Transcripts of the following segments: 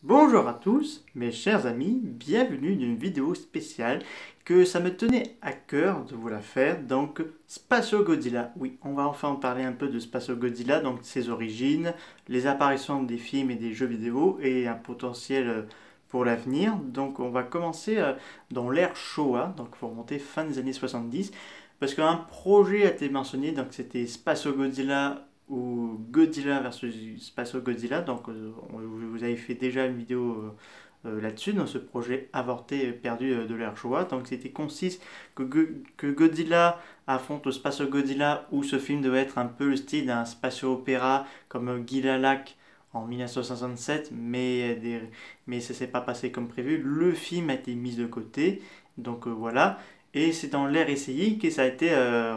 Bonjour à tous, mes chers amis, bienvenue d'une vidéo spéciale que ça me tenait à cœur de vous la faire, donc Spatial Godzilla. Oui, on va enfin en parler un peu de Spatial Godzilla, donc ses origines, les apparitions des films et des jeux vidéo et un potentiel pour l'avenir. Donc on va commencer dans l'ère Showa, donc il faut remonter fin des années 70, parce qu'un projet a été mentionné, donc c'était Spatial Godzilla ou Godzilla versus Spatial Godzilla. Donc, vous avez fait déjà une vidéo là-dessus, dans ce projet avorté perdu de l'ère Showa. Donc, c'était consiste que Godzilla affronte Spatial Godzilla, où ce film devait être un peu le style d'un spatio-opéra comme Gilalak en 1967, mais ça s'est pas passé comme prévu. Le film a été mis de côté, donc voilà. Et c'est dans l'ère SCI que ça a été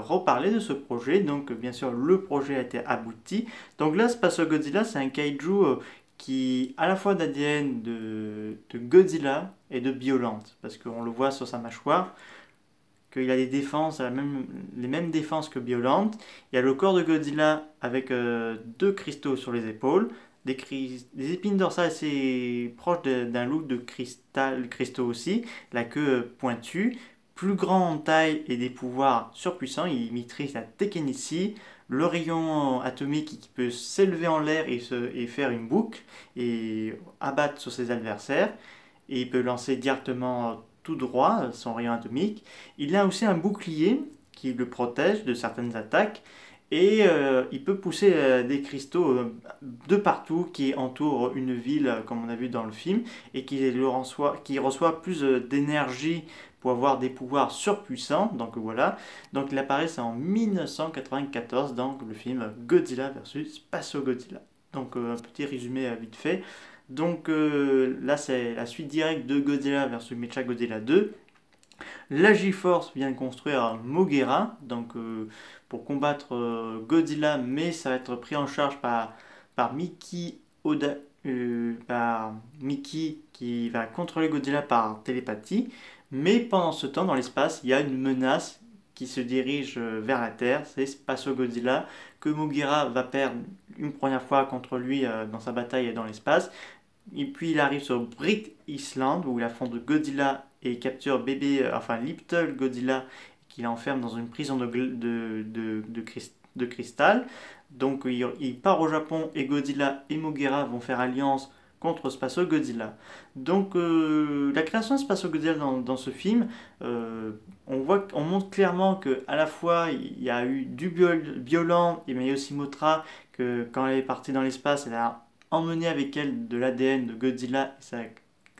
reparlé de ce projet. Donc, bien sûr, le projet a été abouti. Donc là, Spatial Godzilla, c'est un kaiju qui à la fois d'ADN de Godzilla et de Biolante. Parce qu'on le voit sur sa mâchoire, qu'il a des défenses, les mêmes défenses que Biolante. Il y a le corps de Godzilla avec deux cristaux sur les épaules. Des épines dorsales assez proches d'un look de cristaux aussi. La queue pointue plus grand en taille et des pouvoirs surpuissants. Il maîtrise la télékinésie, le rayon atomique qui peut s'élever en l'air et faire une boucle et abattre sur ses adversaires. Et il peut lancer directement tout droit son rayon atomique. Il a aussi un bouclier qui le protège de certaines attaques. Et il peut pousser des cristaux de partout qui entourent une ville, comme on a vu dans le film, et qui reçoit plus d'énergie pour avoir des pouvoirs surpuissants. Donc voilà. Donc il apparaît c'est en 1994 dans le film Godzilla versus Spatial Godzilla. Donc un petit résumé vite fait. Donc là c'est la suite directe de Godzilla versus Mechagodzilla 2. La G-Force vient de construire Moguera, donc pour combattre Godzilla, mais ça va être pris en charge par Mickey Oda, par Mickey qui va contrôler Godzilla par télépathie. Mais pendant ce temps, dans l'espace, il y a une menace qui se dirige vers la Terre, c'est Spatial Godzilla, que Moguera va perdre une première fois contre lui dans sa bataille dans l'espace. Et puis il arrive sur Brick Island où il affronte Godzilla et il capture enfin Little Godzilla qu'il enferme dans une prison de cristal. Donc il part au Japon et Godzilla et Moguera vont faire alliance contre Spatial Godzilla. Donc la création de Spatial Godzilla dans ce film, on montre clairement que à la fois il y a eu du violent et mais aussi Mothra que quand elle est partie dans l'espace, elle a emmené avec elle de l'ADN de Godzilla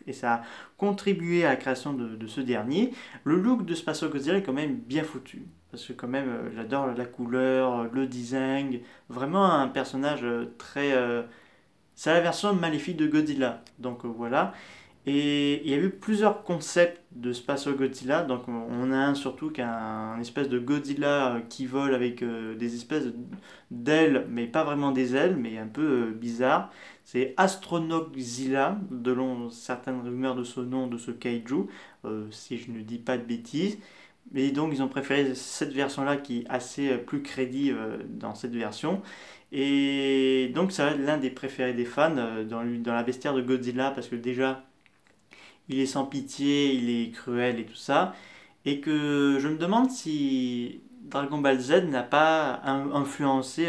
et ça a contribué à la création de ce dernier. Le look de Spatial Godzilla est quand même bien foutu. Parce que quand même, j'adore la couleur, le design. Vraiment un personnage très... c'est la version maléfique de Godzilla. Donc voilà. Et il y a eu plusieurs concepts de Spatial Godzilla. Donc on a un surtout qui a un espèce de Godzilla qui vole avec des espèces d'ailes, mais pas vraiment des ailes, mais un peu bizarre. C'est Astronoxilla, selon certaines rumeurs de ce nom de ce kaiju, si je ne dis pas de bêtises. Et donc ils ont préféré cette version-là qui est assez plus crédible dans cette version. Et donc ça va être l'un des préférés des fans dans la vestiaire de Godzilla parce que déjà il est sans pitié, il est cruel et tout ça. Et que je me demande si Dragon Ball Z n'a pas influencé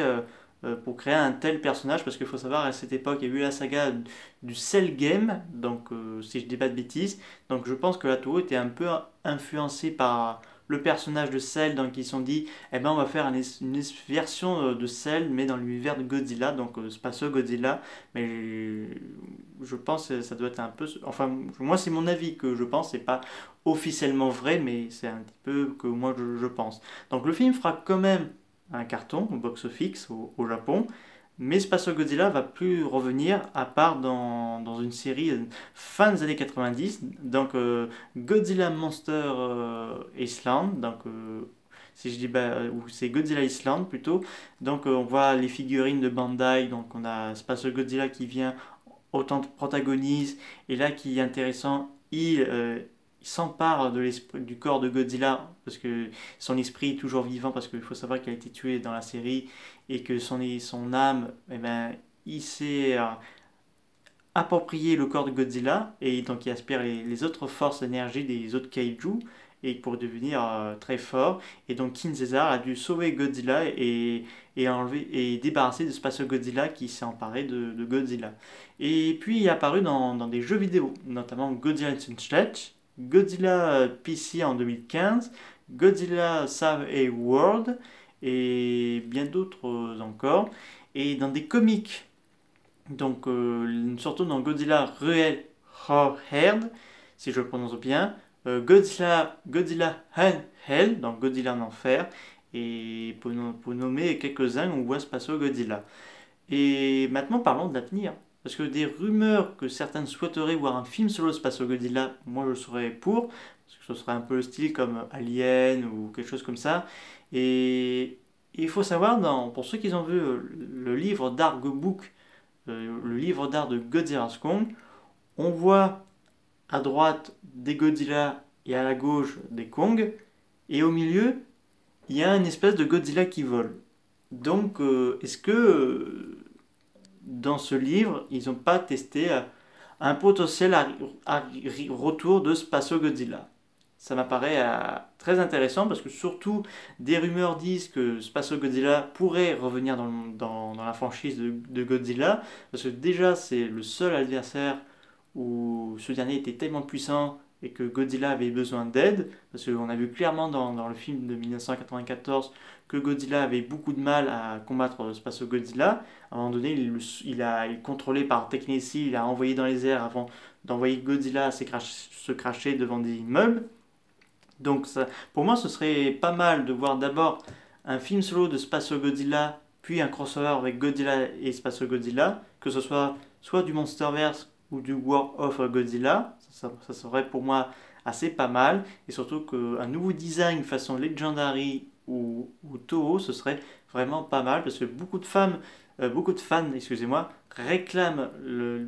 pour créer un tel personnage, parce qu'il faut savoir, à cette époque, il y a eu la saga du Cell Game, donc si je dis pas de bêtises, donc je pense que la Toho était un peu influencé par le personnage de Cell, donc ils se sont dit, eh ben on va faire une version de Cell, mais dans l'univers de Godzilla, donc Spatial Godzilla, mais je pense que ça doit être un peu... Enfin, moi c'est mon avis que je pense, c'est pas officiellement vrai, mais c'est un petit peu que moi je pense. Donc le film fera quand même un carton au box-office au Japon, mais Spatial Godzilla va plus revenir à part dans une série fin des années 90, donc Godzilla Monster Island, donc si je dis ou c'est Godzilla Island plutôt, donc on voit les figurines de Bandai, donc on a Spatial Godzilla qui vient autant de protagonistes, et là qui est intéressant, il s'empare du corps de Godzilla parce que son esprit est toujours vivant parce qu'il faut savoir qu'il a été tué dans la série et que son âme, eh ben, il s'est approprié le corps de Godzilla et donc il aspire les autres forces d'énergie des autres kaiju et pour devenir très fort. Et donc King Caesar a dû sauver Godzilla et enlever et débarrasser de Space Godzilla qui s'est emparé de Godzilla. Et puis il est apparu dans des jeux vidéo, notamment Godzilla Sunset, Godzilla PC en 2015, Godzilla Save a World et bien d'autres encore. Et dans des comics, donc surtout dans Godzilla Ruel Herd, si je le prononce bien, Godzilla Hell, donc Godzilla en enfer, et pour nommer quelques-uns, on voit Spasso Godzilla. Et maintenant parlons de l'avenir. Parce que des rumeurs que certains souhaiteraient voir un film solo Spasso Godzilla, moi je serais pour, parce que ce serait un peu le style comme Alien ou quelque chose comme ça. Et il faut savoir, pour ceux qui ont vu le livre d'art Book, le livre d'art de Godzilla's Kong, on voit à droite des Godzilla et à la gauche des Kong, et au milieu, il y a une espèce de Godzilla qui vole. Donc, est-ce que dans ce livre, ils n'ont pas testé un potentiel retour de Spasso Godzilla? Ça m'apparaît très intéressant parce que surtout des rumeurs disent que Spasso Godzilla pourrait revenir dans la franchise de Godzilla parce que déjà c'est le seul adversaire où ce dernier était tellement puissant et que Godzilla avait besoin d'aide, parce qu'on a vu clairement dans le film de 1994 que Godzilla avait beaucoup de mal à combattre Spasso Godzilla. À un moment donné, il contrôlait par technétie, il a envoyé dans les airs avant d'envoyer Godzilla se cracher devant des immeubles. Donc ça, pour moi, ce serait pas mal de voir d'abord un film solo de Spasso Godzilla, puis un crossover avec Godzilla et Spasso Godzilla, que ce soit du Monsterverse ou du War of Godzilla. Ça serait pour moi assez pas mal. Et surtout qu'un nouveau design façon Legendary ou Toho, ce serait vraiment pas mal parce que beaucoup de fans, excusez-moi, réclament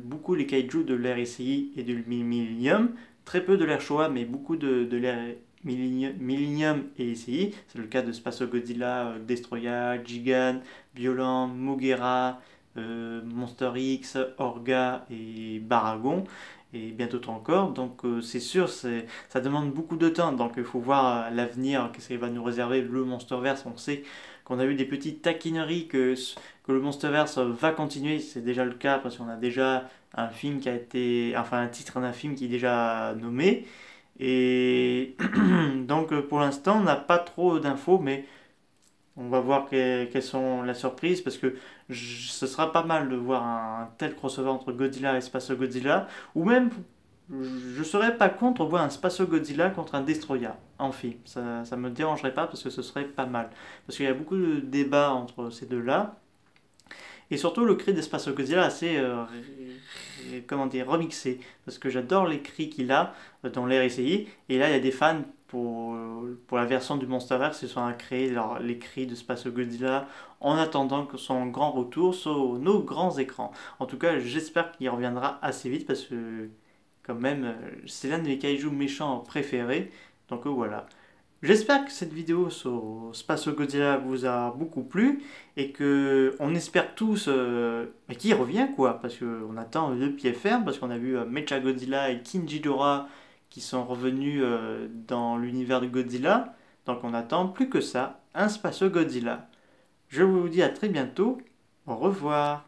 beaucoup les kaiju de l'ère SCI et du Millennium. Très peu de l'ère Showa, mais beaucoup de l'ère Millennium et SCI. C'est le cas de Spasso Godzilla, Destroya, Gigan, Violent, Mogera, Monster X, Orga et Baragon et bien d'autres encore. Donc c'est sûr, ça demande beaucoup de temps. Donc il faut voir l'avenir, qu'est-ce qu'il va nous réserver le Monsterverse. On sait qu'on a eu des petites taquineries que le Monsterverse va continuer. C'est déjà le cas parce qu'on a déjà un film qui a été, enfin un titre d'un film qui est déjà nommé. Et donc pour l'instant, on n'a pas trop d'infos, mais on va voir quelles sont la surprise parce que ce sera pas mal de voir un tel crossover entre Godzilla et Spasso Godzilla, ou même je serais pas contre voir un Spasso Godzilla contre un Destroya en film. Ça me dérangerait pas parce que ce serait pas mal. Parce qu'il y a beaucoup de débats entre ces deux-là. Et surtout le cri d'Espace Godzilla assez comment dire, remixé. Parce que j'adore les cris qu'il a dans l'ère SCI. Et là il y a des fans pour la version du Monsterverse qui sont à créer les cris de Space Godzilla en attendant que son grand retour sur nos grands écrans. En tout cas j'espère qu'il reviendra assez vite parce que quand même c'est l'un de mes kaiju méchants préférés. Donc voilà. J'espère que cette vidéo sur Space Godzilla vous a beaucoup plu et que on espère tous qu'il revient quoi, parce qu'on attend de pied ferme, parce qu'on a vu Mecha Godzilla et King Ghidorah qui sont revenus dans l'univers de Godzilla, donc on attend plus que ça, un Space Godzilla. Je vous dis à très bientôt, au revoir.